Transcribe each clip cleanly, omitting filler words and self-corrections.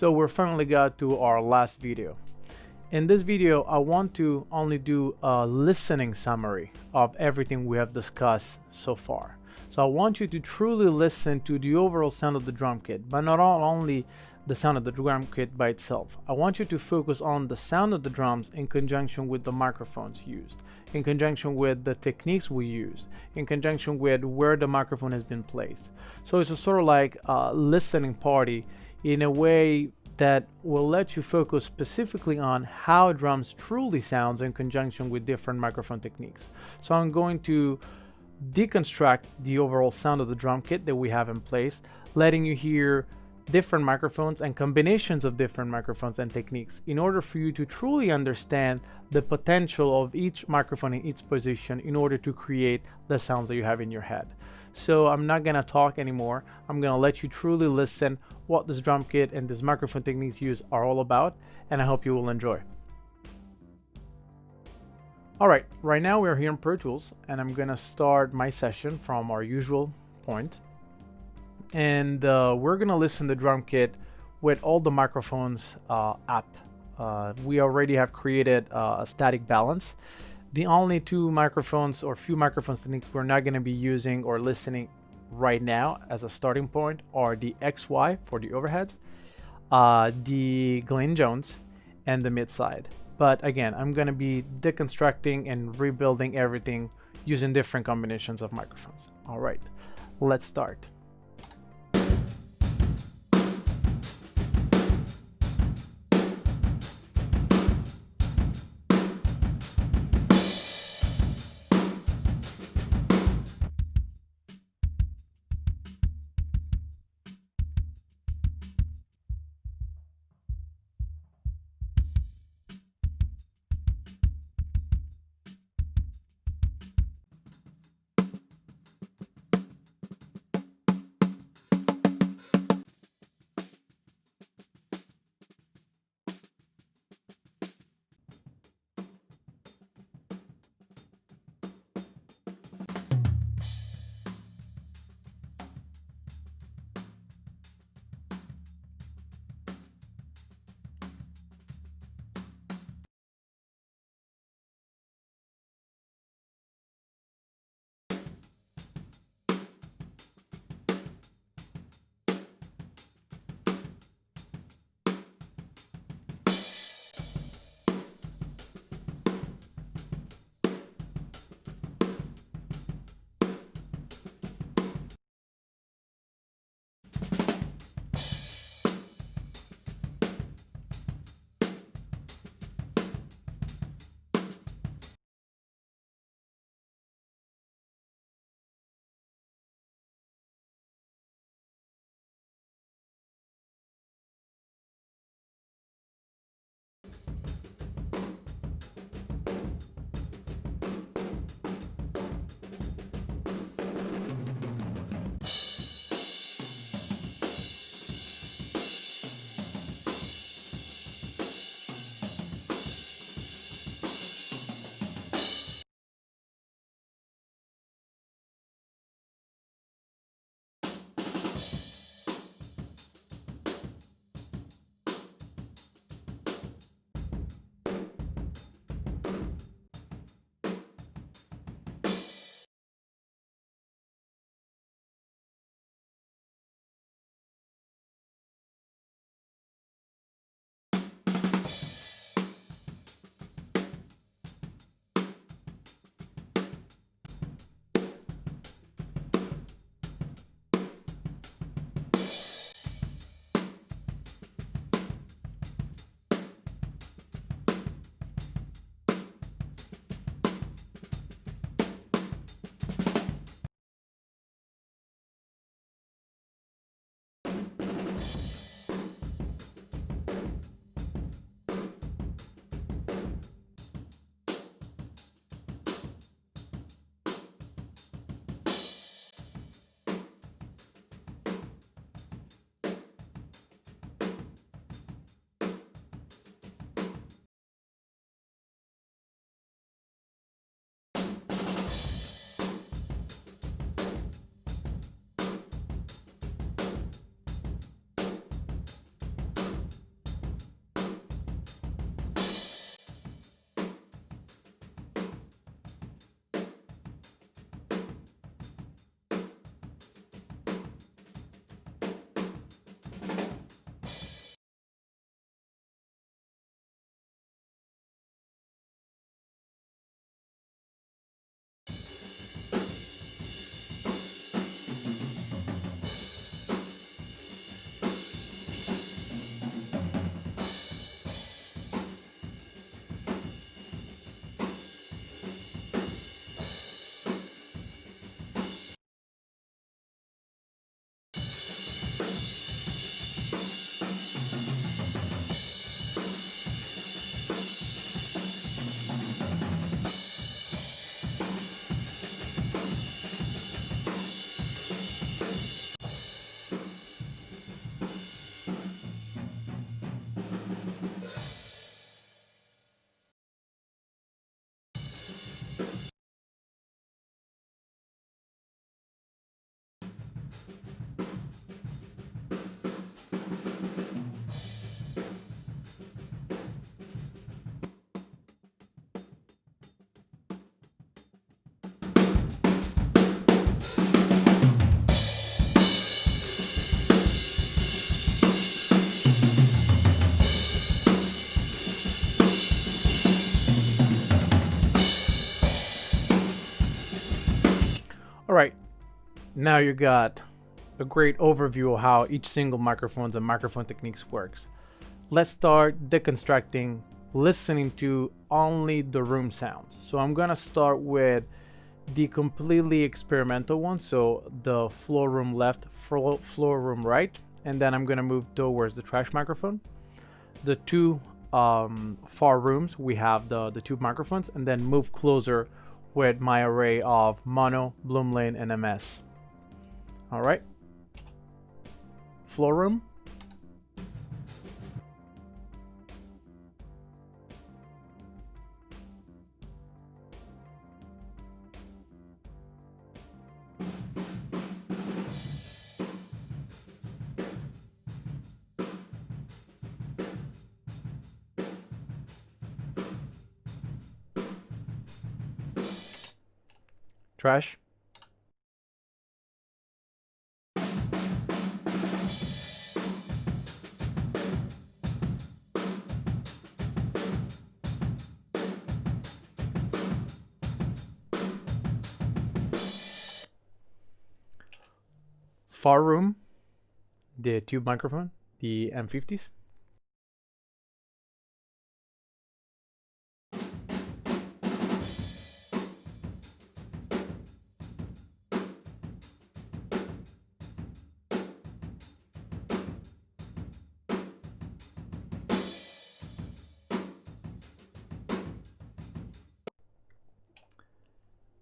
So we're finally got to our last video. In this video, I want to only do a listening summary of everything we have discussed so far. So I want you to truly listen to the overall sound of the drum kit, but not only the sound of the drum kit by itself. I want you to focus on the sound of the drums in conjunction with the microphones used, in conjunction with the techniques we use, in conjunction with where the microphone has been placed. So it's a sort of like a listening party in a way that will let you focus specifically on how drums truly sounds in conjunction with different microphone techniques. So I'm going to deconstruct the overall sound of the drum kit that we have in place, letting you hear different microphones and combinations of different microphones and techniques in order for you to truly understand the potential of each microphone in each position in order to create the sounds that you have in your head. So I'm not gonna talk anymore. I'm gonna let you truly listen what this drum kit and this microphone techniques used are all about, and I hope you will enjoy. Alright, right now we're here in Pro Tools, and I'm gonna start my session from our usual point. And we're gonna listen to the drum kit with all the microphones up. We already have created a static balance. The only two microphones or few microphones techniques we're not gonna be using or listening right now as a starting point are the XY for the overheads, the Glenn Jones, and the mid side. But again, I'm gonna be deconstructing and rebuilding everything using different combinations of microphones. All right, let's start. All right, now you got a great overview of how each single microphones and microphone techniques works. Let's start deconstructing, listening to only the room sounds. So I'm gonna start with the completely experimental one, so the floor room left, floor room right, and then I'm gonna move towards the trash microphone. The two far rooms, we have the tube microphones, and then move closer with my array of mono, bloom lane, and MS. All right, floor room. Trash. Far room, the tube microphone, the M50s.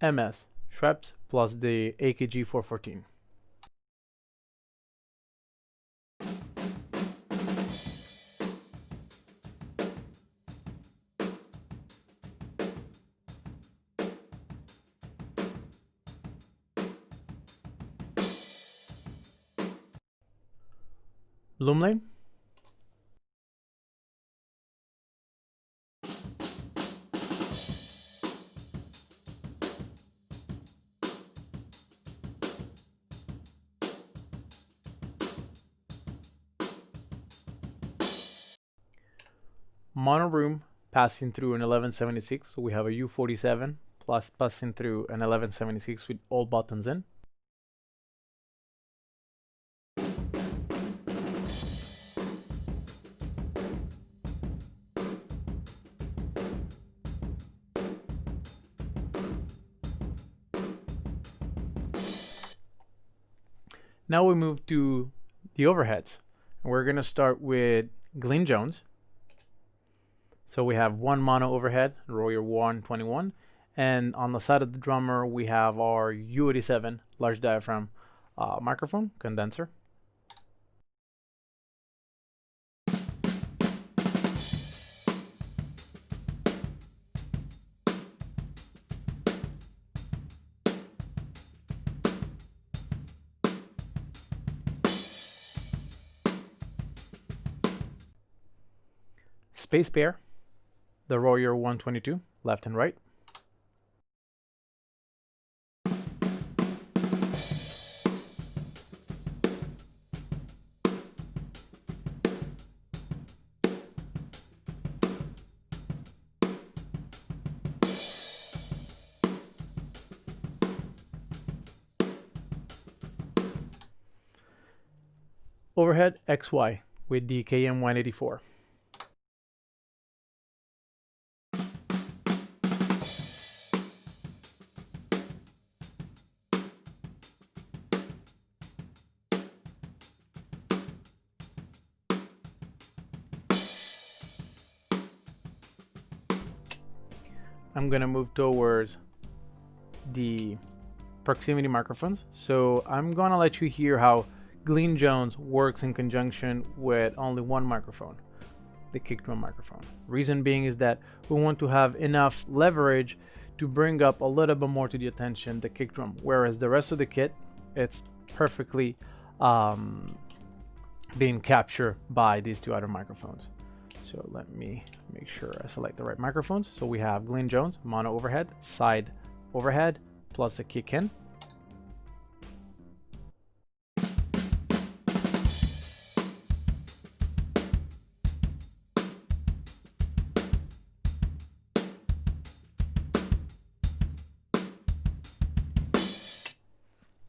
MS, Schweppes plus the AKG 414. Bloom lane. Mono room passing through an 1176, so we have a U47 plus passing through an 1176 with all buttons in. Now we move to the overheads. We're gonna start with Glyn Jones. So we have one mono overhead, Royer 121, and on the side of the drummer we have our U87 large diaphragm microphone condenser. Space pair, the Royer 122, left and right. Overhead XY with the KM184. I'm gonna move towards the proximity microphones. So I'm gonna let you hear how Glyn Jones works in conjunction with only one microphone, the kick drum microphone. Reason being is that we want to have enough leverage to bring up a little bit more to the attention the kick drum, whereas the rest of the kit, it's perfectly being captured by these two other microphones. So let me make sure I select the right microphones. So we have Glyn Jones, mono overhead, side overhead, plus a kick in.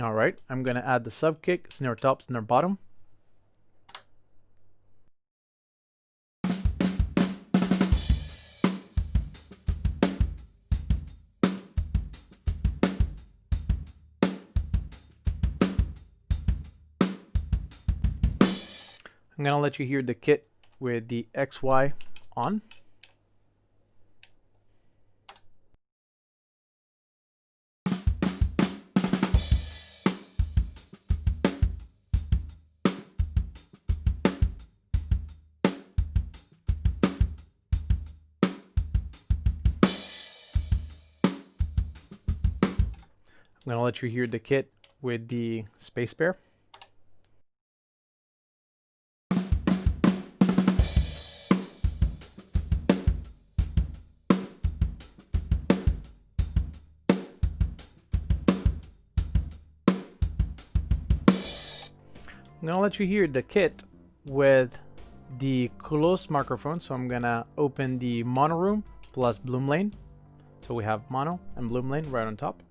All right, I'm gonna add the sub kick, snare top, snare bottom. I'm gonna let you hear the kit with the XY on. I'm gonna let you hear the kit with the space bar. I'm gonna let you hear the kit with the closed microphone. So I'm gonna open the mono room plus bloom lane. So we have mono and bloom lane right on top.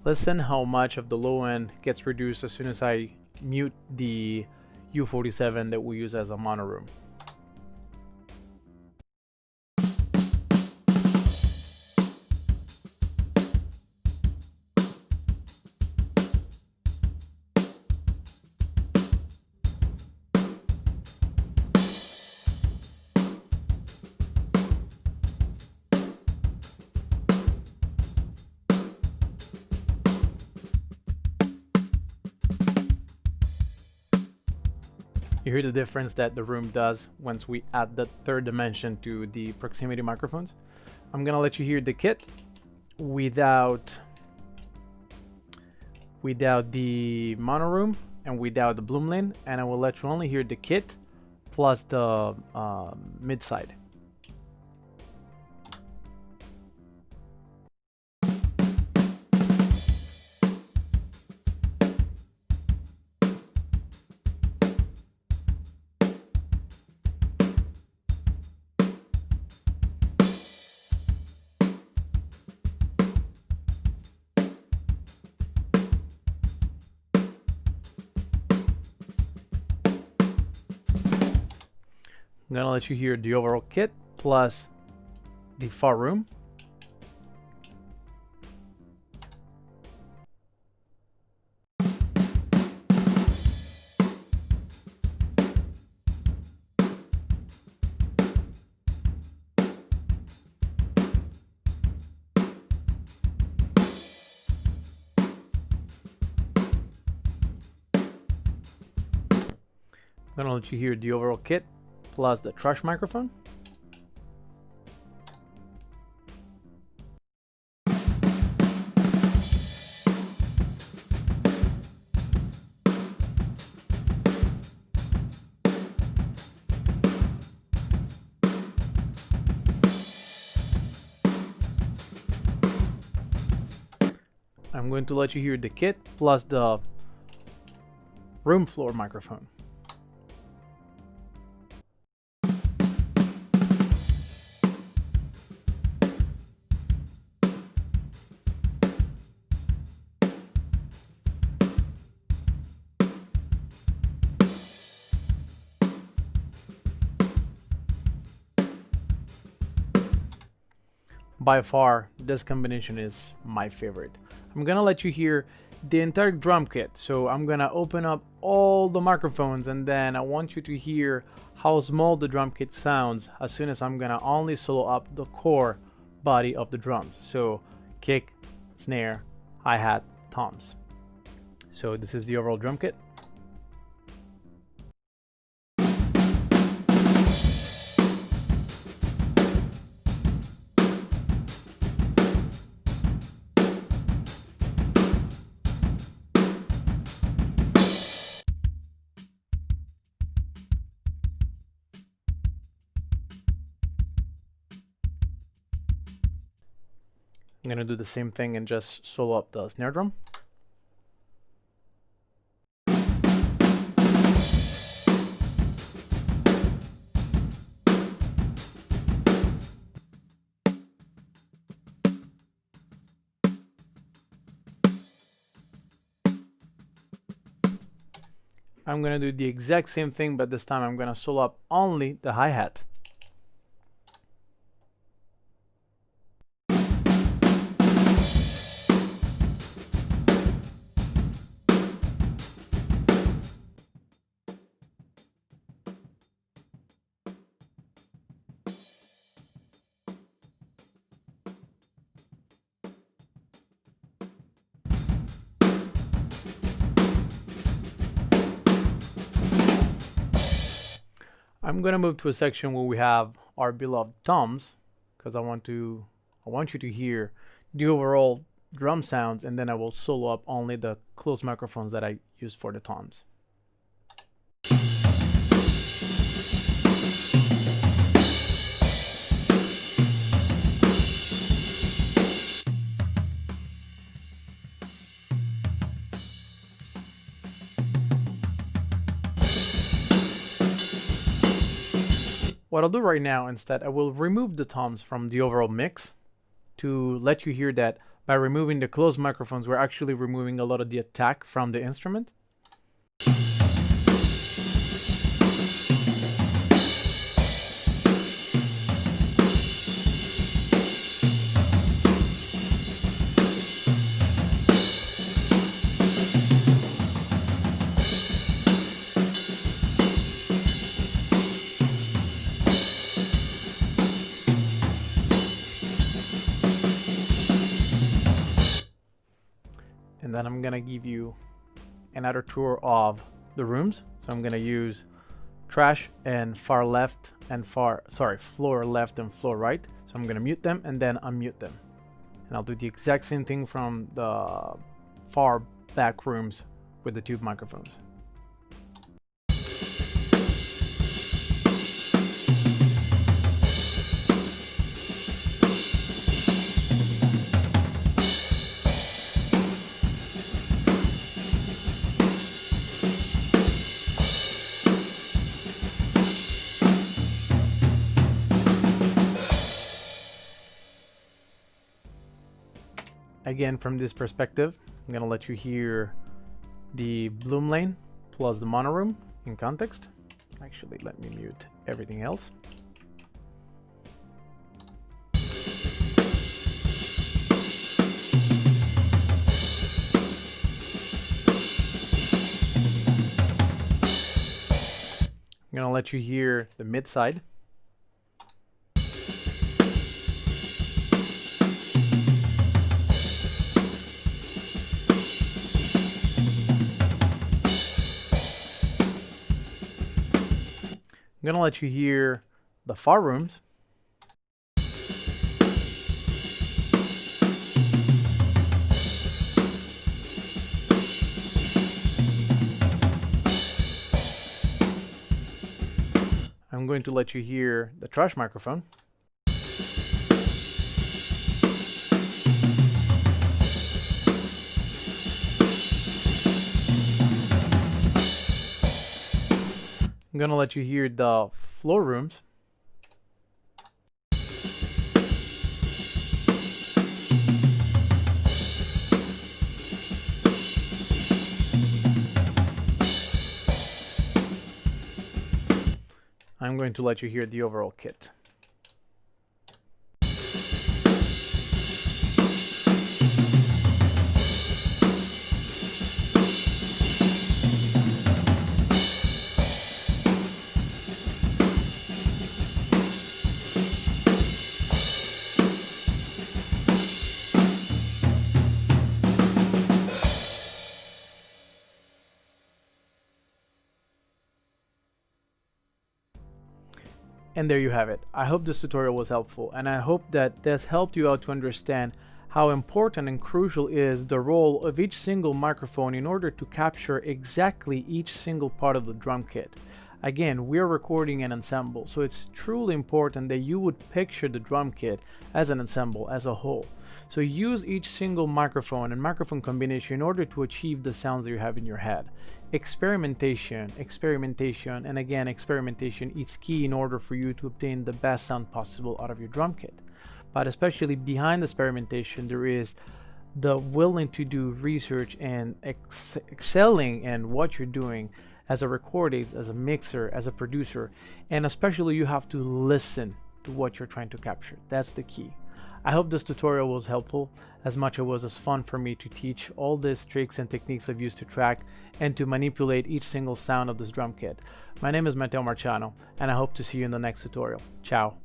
Listen how much of the low end gets reduced as soon as I mute the U47 that we use as a mono room. You hear the difference that the room does once we add the third dimension to the proximity microphones. I'm gonna let you hear the kit without the mono room and without the bloom lane, and I will let you only hear the kit plus the mid side. I'm gonna let you hear the overall kit plus the far room. I'm gonna let you hear the overall kit plus the trash microphone. I'm going to let you hear the kit plus the room floor microphone. By far, this combination is my favorite. I'm gonna let you hear the entire drum kit. So I'm gonna open up all the microphones and then I want you to hear how small the drum kit sounds as soon as I'm gonna only solo up the core body of the drums. So kick, snare, hi-hat, toms. So this is the overall drum kit. I'm gonna do the same thing and just solo up the snare drum. I'm gonna do the exact same thing, but this time I'm gonna solo up only the hi-hat. I'm gonna move to a section where we have our beloved toms, because I want you to hear the overall drum sounds, and then I will solo up only the closed microphones that I use for the toms. What I'll do right now instead, I will remove the toms from the overall mix to let you hear that by removing the closed microphones, we're actually removing a lot of the attack from the instrument. And then I'm gonna give you another tour of the rooms. So I'm gonna use trash and floor left and floor right. So I'm gonna mute them and then unmute them. And I'll do the exact same thing from the far back rooms with the tube microphones. Again, from this perspective, I'm gonna let you hear the bloom lane plus the mono room in context. Actually, let me mute everything else. I'm gonna let you hear the mid side. I'm gonna let you hear the far rooms. I'm going to let you hear the trash microphone. I'm gonna let you hear the floor rooms. I'm going to let you hear the overall kit. And there you have it. I hope this tutorial was helpful, and I hope that this helped you out to understand how important and crucial is the role of each single microphone in order to capture exactly each single part of the drum kit. Again, we're recording an ensemble, so it's truly important that you would picture the drum kit as an ensemble, as a whole. So use each single microphone and microphone combination in order to achieve the sounds that you have in your head. Experimentation, and again, experimentation is key in order for you to obtain the best sound possible out of your drum kit. But especially behind experimentation, there is the willing to do research and excelling in what you're doing as a recordist, as a mixer, as a producer, and especially you have to listen to what you're trying to capture. That's the key. I hope this tutorial was helpful as much as it was fun for me to teach all these tricks and techniques I've used to track and to manipulate each single sound of this drum kit. My name is Matteo Marciano, and I hope to see you in the next tutorial. Ciao.